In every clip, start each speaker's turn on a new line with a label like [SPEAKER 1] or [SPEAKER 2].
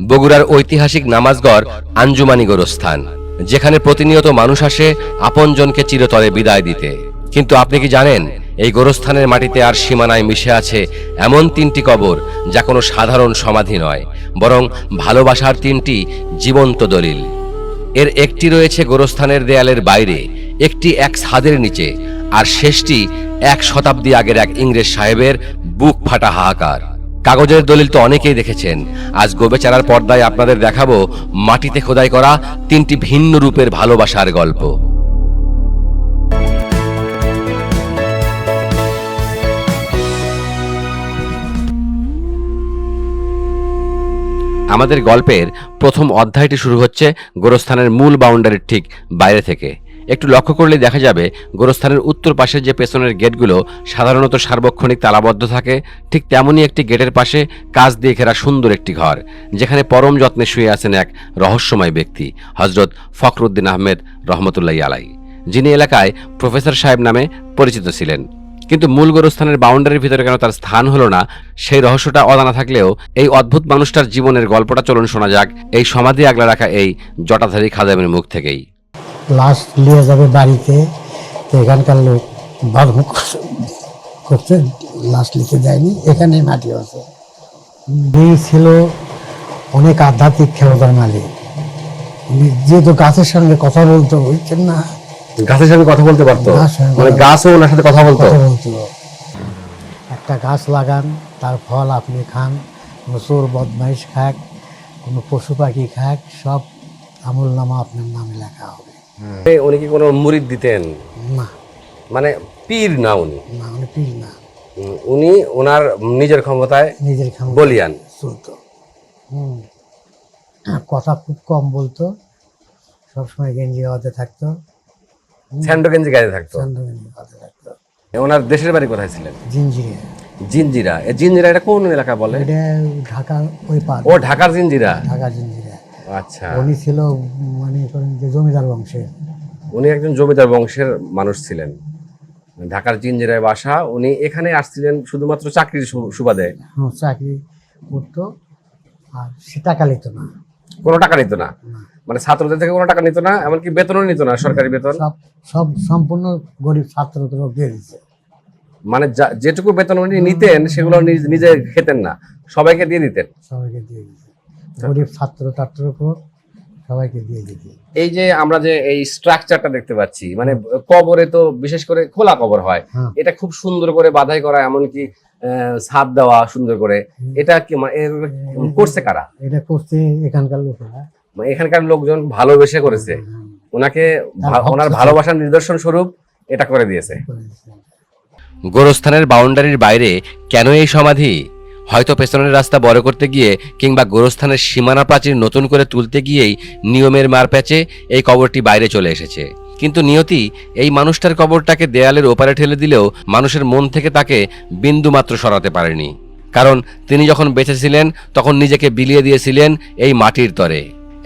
[SPEAKER 1] বগুড়ার ঐতিহাসিক নামাজগড় আঞ্জুমানি গোরস্থান, যেখানে প্রতিনিয়ত মানুষ আসে আপনজনকে চিরতরে বিদায় দিতে। কিন্তু আপনি কি জানেন, এই গোরস্থানের মাটিতে আর সীমানায় মিশে আছে এমন 3টি কবর, যা কোনো সাধারণ সমাধি নয়, বরং ভালোবাসার 3টি জীবন্ত দলিল। এর একটি রয়েছে গোরস্থানের দেয়ালের বাইরে, একটি এক ছাদের নিচে, আর শেষটি 1 শতাব্দী আগের এক ইংরেজ সাহেবের বুক ফাটা হাহাকার। কাগজের দলিল তো অনেকেই দেখেছেন, আজ গোবেচারার পর্দায় আপনাদের দেখাবো মাটিতে খোদাই করা 3টি ভিন্ন রূপের ভালোবাসার গল্প। আমাদের গল্পের প্রথম অধ্যায়টি শুরু হচ্ছে গোরস্থানের মূল বাউন্ডারির ঠিক বাইরে থেকে। একটু লক্ষ্য করলে দেখা যাবে গোরস্থানের উত্তর পাশে যে পেছনের গেটগুলো সাধারণত সার্বক্ষণিক তালাবদ্ধ থাকে, ঠিক তেমনই একটি গেটের পাশে কাঁচ দিয়ে ঘেরা সুন্দর একটি ঘর, যেখানে পরম যত্নে শুয়ে আছেন এক রহস্যময় ব্যক্তি, হযরত ফখরুদ্দিন আহমেদ রহমতুল্লাহি আলাই, যিনি এলাকায় প্রফেসর সাহেব নামে পরিচিত ছিলেন। কিন্তু মূল গোরস্থানের বাউন্ডারির ভিতরে কেন তার স্থান হলো না, সেই রহস্যটা অজানা থাকলেও এই অদ্ভুত মানুষটার জীবনের গল্পটা চলুন শোনা যাক এই সমাধি আগলা রাখা এই জটাধারী খাদেমের মুখ থেকেই।
[SPEAKER 2] লাশ নিয়ে যাবে বাড়িতে, তো এখানকার লোক বারণ করতে লাশ লিখে দেয়নি, এখানে মাটি আছে। এই ছিল অনেক আধ্যাত্মিক ক্ষমতার মালিক, যেহেতু গাছের সঙ্গে কথা বলতো, বুঝছেন না,
[SPEAKER 1] গাছের সঙ্গে কথা বলতে পারতো, মানে গাছও ওনার সাথে কথা বলতো।
[SPEAKER 2] একটা গাছ লাগান, তার ফল আপনি খান, কোনো চোর বদমাইশ খাক, কোনো পশু পাখি খাক, সব আমল নামা আপনার নামে লেখা হবে।
[SPEAKER 1] উনি কি কোনো মুরিদ দিতেন?
[SPEAKER 2] না,
[SPEAKER 1] মানে পীর না উনি?
[SPEAKER 2] না, উনি পীর না,
[SPEAKER 1] উনি ওনার নিজের ক্ষমতায় বলিয়ান
[SPEAKER 2] চলতো। কথা খুব কম বলতো, সবসময় গেঞ্জি গাওয়াতে থাকতো,
[SPEAKER 1] স্যান্ডো গেঞ্জি গায়ে থাকতো।
[SPEAKER 2] থাকতো।
[SPEAKER 1] ওনার দেশের বাড়ি কোথায় ছিলেন?
[SPEAKER 2] জিঞ্জিরে।
[SPEAKER 1] জিঞ্জিরা। এই জিঞ্জিরা এটা কোন এলাকা বলে?
[SPEAKER 2] এটা ঢাকার ওই পার।
[SPEAKER 1] ও, ঢাকার জিঞ্জিরা।
[SPEAKER 2] ঢাকার জিঞ্জিরা।
[SPEAKER 1] আচ্ছা।
[SPEAKER 2] উনি ছিল মানে যে জমিদার বংশের।
[SPEAKER 1] উনি একজন জমিদার বংশের মানুষ ছিলেন, ঢাকার জিঞ্জিরায় বাসা। উনি এখানে আসছিলেন শুধুমাত্র চাকরির সুবাদে।
[SPEAKER 2] চাকরি করতো, আর সে টাকা নিত না,
[SPEAKER 1] কোনো টাকা নিত না, মানে ছাত্রদের থেকে কোনো টাকা নিত না, এমনকি বেতনও নিত না, সরকারি বেতন।
[SPEAKER 2] সব সম্পূর্ণ গরিব ছাত্রদের দিয়ে দিচ্ছে।
[SPEAKER 1] মানে যেটুকু বেতন উনি নিতেন সেগুলো নিজে খেতেন না, সবাইকে দিয়ে দিতেন।
[SPEAKER 2] সবাইকে দিয়ে দিতেন, গরিব ছাত্র ছাত্রের উপর সবাইকে দিয়ে দিতেন।
[SPEAKER 1] এই যে আমরা যে এই স্ট্রাকচারটা দেখতে পাচ্ছি, মানে কবরে তো বিশেষ করে খোলা কবর হয়, এটা খুব সুন্দর করে বাধাই করা, এমনকি ছাদ দেওয়া সুন্দর করে। এটা কি করছে কারা?
[SPEAKER 2] এটা করছে এখানকার লোকেরা,
[SPEAKER 1] এখানকার লোকজন ভালোবেসে করেছে, ওনাকে ওনার ভালোবাসার নিদর্শন স্বরূপ এটা করে দিয়েছে। গোরস্থানের বাউন্ডারির বাইরে কেন এই সমাধি? হয়তো পেছনের রাস্তা বড় করতে গিয়ে কিংবা গোরস্থানের সীমানা প্রাচীর নতুন করে তুলতে গিয়েই নিয়মের মার প্যাচে এই কবরটি বাইরে চলে এসেছে। কিন্তু নিয়তি এই মানুষটার কবরটাকে দেয়ালের ওপারে ঠেলে দিলেও মানুষের মন থেকে তাকে বিন্দুমাত্র সরাতে পারেনি, কারণ তিনি যখন বেঁচে ছিলেন তখন নিজেকে বিলিয়ে দিয়েছিলেন এই মাটির তরে।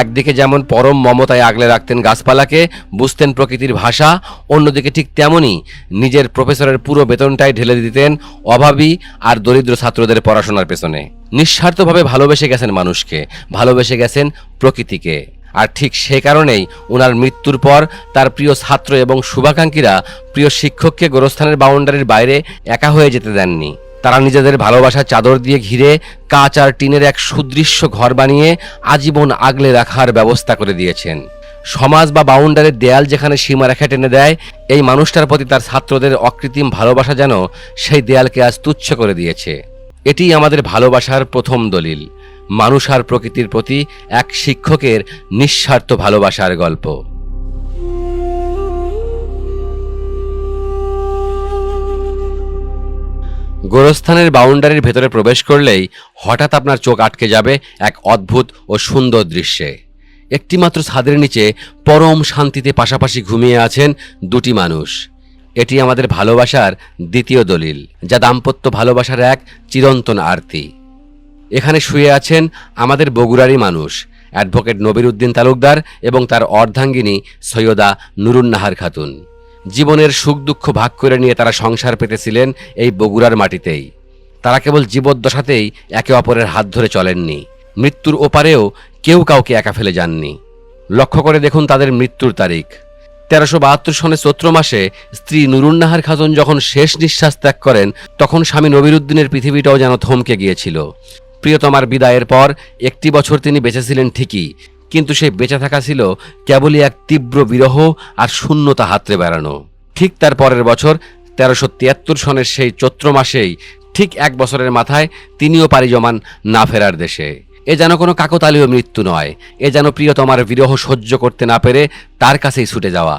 [SPEAKER 1] একদিকে যেমন পরম মমতায় আগলে রাখতেন গাছপালাকে, বুঝতেন প্রকৃতির ভাষা, অন্যদিকে ঠিক তেমনই নিজের প্রফেসরের পুরো বেতনটাই ঢেলে দিতেন অভাবী আর দরিদ্র ছাত্রদের পড়াশোনার পেছনে। নিঃস্বার্থভাবে ভালোবেসে গেছেন মানুষকে, ভালোবেসে গেছেন প্রকৃতিকে। আর ঠিক সে কারণেই ওনার মৃত্যুর পর তার প্রিয় ছাত্র এবং শুভাকাঙ্ক্ষীরা প্রিয় শিক্ষককে গোরস্থানের বাউন্ডারির বাইরে একা হয়ে যেতে দেননি। তারা নিজেদের ভালোবাসার চাদর দিয়ে ঘিরে কাঁচ আর টিনের এক সুদৃশ্য ঘর বানিয়ে আজীবন আগলে রাখার ব্যবস্থা করে দিয়েছেন। সমাজ বা বাউন্ডারির দেয়াল যেখানে সীমারেখা টেনে দেয়, এই মানুষটার প্রতি তার ছাত্রদের অকৃত্রিম ভালোবাসা যেন সেই দেয়ালকে আজ তুচ্ছ করে দিয়েছে। এটিই আমাদের ভালোবাসার প্রথম দলিল, মানুষ আর প্রকৃতির প্রতি এক শিক্ষকের নিঃস্বার্থ ভালোবাসার গল্প। গোরস্থানের বাউন্ডারির ভেতরে প্রবেশ করলেই হঠাৎ আপনার চোখ আটকে যাবে এক অদ্ভুত ও সুন্দর দৃশ্যে। একটিমাত্র ছাদের নিচে পরম শান্তিতে পাশাপাশি ঘুমিয়ে আছেন 2টি মানুষ। এটি আমাদের ভালোবাসার দ্বিতীয় দলিল, যা দাম্পত্য ভালোবাসার এক চিরন্তন আরতি। এখানে শুয়ে আছেন আমাদের বগুড়ারই মানুষ, অ্যাডভোকেট নবির উদ্দিন তালুকদার এবং তার অর্ধাঙ্গিনী সৈয়দা নুরুন্নাহার খাতুন। জীবনের সুখ দুঃখ ভাগ করে নিয়ে তারা সংসার পেতেছিলেন এই বগুড়ার মাটিতেই। তারা কেবল জীবদ্দশাতেই একে অপরের হাত ধরে চলেননি, মৃত্যুর ওপারেও কেউ কাউকে একা ফেলে যাননি। লক্ষ্য করে দেখুন তাদের মৃত্যুর তারিখ। 1372 সনে চৈত্র মাসে স্ত্রী নুরুন্নাহার খাতুন যখন শেষ নিঃশ্বাস ত্যাগ করেন, তখন স্বামী নবিরুদ্দিনের পৃথিবীটাও যেন থমকে গিয়েছিল। প্রিয়তমার বিদায়ের পর 1 বছর তিনি বেঁচেছিলেন ঠিকই, কিন্তু সেই বেঁচে থাকা ছিল কেবলই এক তীব্র বিরহ আর শূন্যতা হাতড়ে বেড়ানো। ঠিক তার পরের বছর 1373 সনের সেই চৈত্র মাসেই, ঠিক 1 বছরের মাথায় তিনিও পাড়ি জমান না ফেরার দেশে। এ যেন কোনো কাকতালীয় মৃত্যু নয়, এ যেন প্রিয়তমার বিরহ সহ্য করতে না পেরে তার কাছেই ছুটে যাওয়া।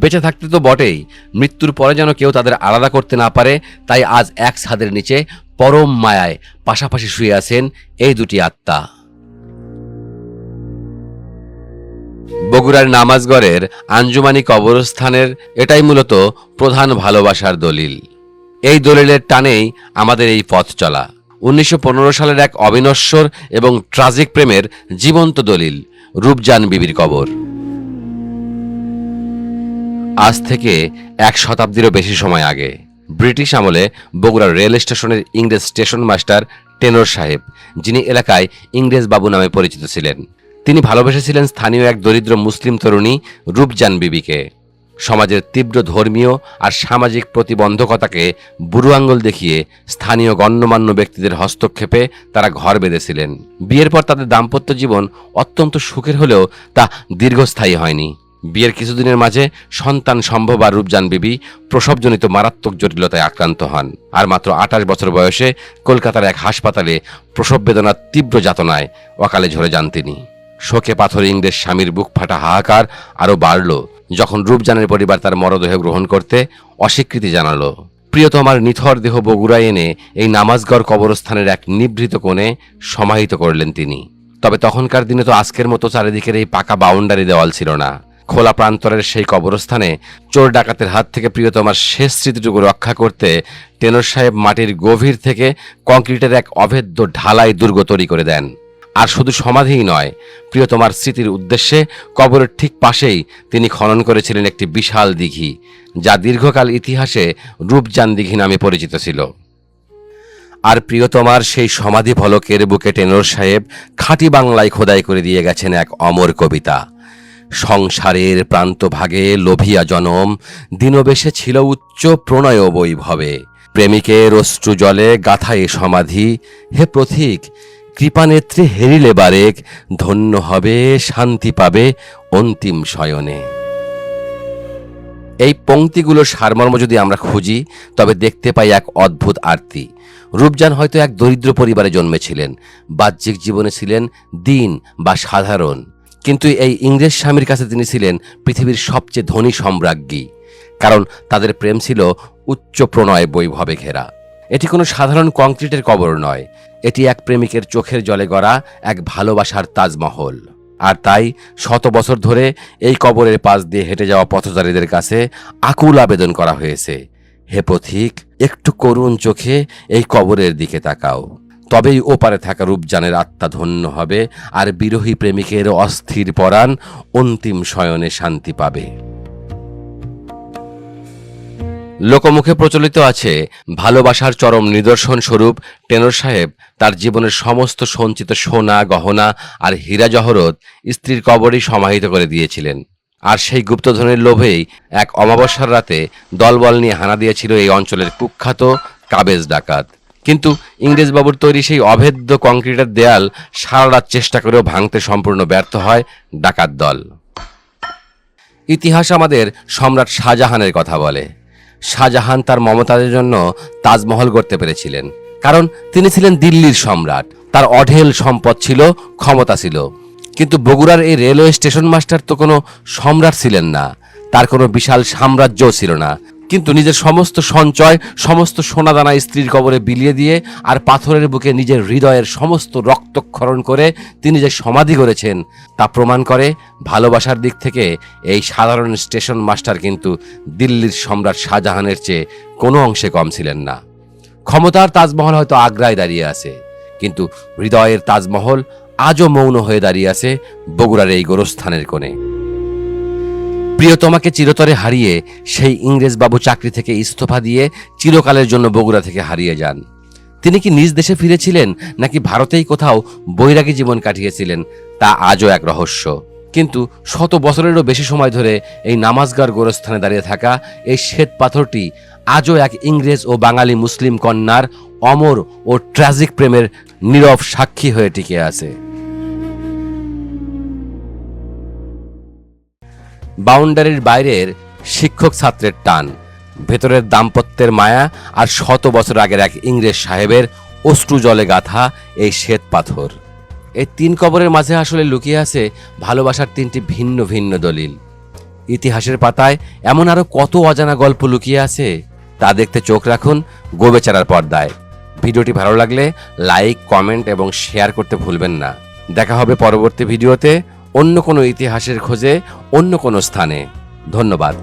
[SPEAKER 1] বেঁচে থাকতে তো বটেই, মৃত্যুর পরে যেন কেউ তাদের আলাদা করতে না পারে, তাই আজ এক ছাদের নিচে পরম মায়ায় পাশাপাশি শুয়ে আছেন এই দুটি আত্মা। বগুড়ার নামাজগড়ের আঞ্জুমানি কবরস্থানের এটাই মূলত প্রধান ভালোবাসার দলিল। এই দলিলের টানেই আমাদের এই পথ চলা। 1915 সালের এক অবিনশ্বর এবং ট্রাজিক প্রেমের জীবন্ত দলিল, রূপজান বিবির কবর। আজ থেকে 1 শতাব্দীরও বেশি সময় আগে ব্রিটিশ আমলে বগুড়া রেল স্টেশনের ইংরেজ স্টেশন মাস্টার টেনর সাহেব, যিনি এলাকায় ইংরেজ বাবু নামে পরিচিত ছিলেন, তিনি ভালোবেসেছিলেন স্থানীয় এক দরিদ্র মুসলিম তরুণী রূপজান বিবিকে। সমাজের তীব্র ধর্মীয় আর সামাজিক প্রতিবন্ধকতাকে বুড়ো আঙ্গুল দেখিয়ে স্থানীয় গণ্যমান্য ব্যক্তিদের হস্তক্ষেপে তারা ঘর বেঁধেছিলেন। বিয়ের পর তাদের দাম্পত্য জীবন অত্যন্ত সুখের হলেও তা দীর্ঘস্থায়ী হয়নি। বিয়ের কিছুদিনের মাঝে সন্তান সম্ভব আর রূপজান বিবি প্রসবজনিত মারাত্মক জটিলতায় আক্রান্ত হন, আর মাত্র 28 বছর বয়সে কলকাতার এক হাসপাতালে প্রসব বেদনার তীব্র যাতনায় অকালে ঝরে যান তিনি। শোকে পাথরে ইংরেজ স্বামীর বুক ফাটা হাহাকার আরও বাড়ল যখন রূপজানের পরিবার তার মরদেহ গ্রহণ করতে অস্বীকৃতি জানালো। প্রিয়তমার নিথর দেহ বগুড়ায় এনে এই নামাজগড় কবরস্থানের এক নিভৃত কোণে সমাহিত করলেন তিনি। তবে তখনকার দিনে তো আজকের মতো চারিদিকের এই পাকা বাউন্ডারি দেওয়াল ছিল না। খোলা প্রান্তরের সেই কবরস্থানে চোর ডাকাতের হাত থেকে প্রিয়তমার শেষ স্মৃতিটুকু রক্ষা করতে টেনর সাহেব মাটির গভীর থেকে কংক্রিটের এক অভেদ্য ঢালাই দুর্গ তৈরি করে দেন। আর শুধু সমাধিই নয়, প্রিয়তমার স্মৃতির উদ্দেশ্যে কবরের ঠিক পাশেই তিনি খনন করেছিলেন একটি বিশাল দিঘি, যা দীর্ঘকাল ইতিহাসে রূপজান দিঘি নামে পরিচিত ছিল। আর প্রিয়তমার সেই সমাধি ফলকের বুকে টেনর সাহেব খাঁটি বাংলায় খোদাই করে দিয়ে গেছেন এক অমর কবিতা। সংসারের প্রান্তভাগে লোভিয়া জনম, দিনবেশে ছিল উচ্চ প্রণয় বৈভবে, প্রেমিকের অশ্রু জলে গাথা এ সমাধি, হে প্রথিক কৃপানেত্রে হেরিলে বারেক, ধন্য হবে শান্তি পাবে অন্তিম শয়নে। এই পংক্তিগুলোর সারমর্ম যদি আমরা খুঁজি, তবে দেখতে পাই এক অদ্ভুত আরতি। রূপজান হয়তো এক দরিদ্র পরিবারে জন্মেছিলেন, বাহ্যিক জীবনে ছিলেন দীন বা সাধারণ, কিন্তু এই ইংরেজ স্বামীর কাছে তিনি ছিলেন পৃথিবীর সবচেয়ে ধনী সম্রাজ্ঞী, কারণ তাদের প্রেম ছিল উচ্চ প্রণয় বৈভবে ঘেরা। এটি কোনো সাধারণ কংক্রিটের কবর নয়, এটি এক প্রেমিকের চোখের জলে গড়া এক ভালোবাসার তাজমহল। আর তাই 100 বছর ধরে এই কবরের পাশ দিয়ে হেঁটে যাওয়া পথচারীদের কাছে আকুল আবেদন করা হয়েছে, হে পথিক একটু করুণ চোখে এই কবরের দিকে তাকাও, তবেই ওপারে থাকা রূপজানের আত্মা ধন্য হবে আর বিরহী প্রেমিকের অস্থির পরাণ অন্তিম শয়নে শান্তি পাবে। লোকমুখে প্রচলিত আছে, ভালোবাসার চরম নিদর্শন স্বরূপ টেনর সাহেব তার জীবনের সমস্ত সঞ্চিত সোনা গহনা আর হীরা জহরত স্ত্রীর কবরেই সমাহিত করে দিয়েছিলেন। আর সেই গুপ্তধনের লোভেই এক অমাবস্যার রাতে দলবল নিয়ে হানা দিয়েছিল এই অঞ্চলের কুখ্যাত কাবেজ ডাকাত। কিন্তু ইংরেজবাবুর তৈরি সেই অভেদ্য কংক্রিটের দেয়াল সারা রাত চেষ্টা করেও ভাঙতে সম্পূর্ণ ব্যর্থ হয় ডাকাত দল। ইতিহাস আমাদের সম্রাট শাহজাহানের কথা বলে। শাহজাহান তার মমতাজের জন্য তাজমহল গড়তে পেরেছিলেন, কারণ তিনি ছিলেন দিল্লির সম্রাট, তার অঢেল সম্পদ ছিল, ক্ষমতা ছিল। কিন্তু বগুড়ার এই রেলওয়ে স্টেশন মাস্টার তো কোনো সম্রাট ছিলেন না, তার কোনো বিশাল সাম্রাজ্যও ছিল না। কিন্তু নিজের সমস্ত সঞ্চয়, সমস্ত সোনাদানা স্ত্রীর কবরে বিলিয়ে দিয়ে আর পাথরের বুকে নিজের হৃদয়ের সমস্ত রক্তক্ষরণ করে তিনি যে সমাধি করেছেন, তা প্রমাণ করে ভালোবাসার দিক থেকে এই সাধারণ স্টেশন মাস্টার কিন্তু দিল্লির সম্রাট শাহজাহানের চেয়ে কোনো অংশে কম ছিলেন না। ক্ষমতার তাজমহল হয়তো আগ্রায় দাঁড়িয়ে আছে, কিন্তু হৃদয়ের তাজমহল আজও মৌন হয়ে দাঁড়িয়ে আছে বগুড়ার এই গোরস্থানের কোণে। প্রিয়তমাকে চিরতরে হারিয়ে সেই ইংরেজবাবু চাকরি থেকে ইস্তফা দিয়ে চিরকালের জন্য বগুড়া থেকে হারিয়ে যান। তিনি কি নিজ দেশে ফিরেছিলেন নাকি ভারতেই কোথাও বৈরাগী জীবন কাটিয়েছিলেন তা আজও এক রহস্য। কিন্তু শত বছরেরও বেশি সময় ধরে এই নামাজগার গোরস্থানে দাঁড়িয়ে থাকা এই শ্বেত পাথরটি আজও এক ইংরেজ ও বাঙালি মুসলিম কন্যার অমর ও ট্র্যাজিক প্রেমের নীরব সাক্ষী হয়ে টিকে আছে। বাউন্ডারির বাইরের শিক্ষক ছাত্রের টান, ভেতরের দাম্পত্যের মায়া, আর শত বছর আগের এক ইংরেজ সাহেবের অশ্রু জলে গাথা এই শ্বেত পাথর, এই তিন কবরের মাঝে আসলে লুকিয়ে আছে ভালোবাসার তিনটি ভিন্ন ভিন্ন দলিল। ইতিহাসের পাতায় এমন আরো কত অজানা গল্প লুকিয়ে আছে তা দেখতে চোখ রাখুন গোবেচারার পর্দায়। ভিডিওটি ভালো লাগলে লাইক, কমেন্ট এবং শেয়ার করতে ভুলবেন না। দেখা হবে পরবর্তী ভিডিওতে অন্য কোনো ইতিহাসের খোঁজে অন্য কোনো স্থানে। ধন্যবাদ।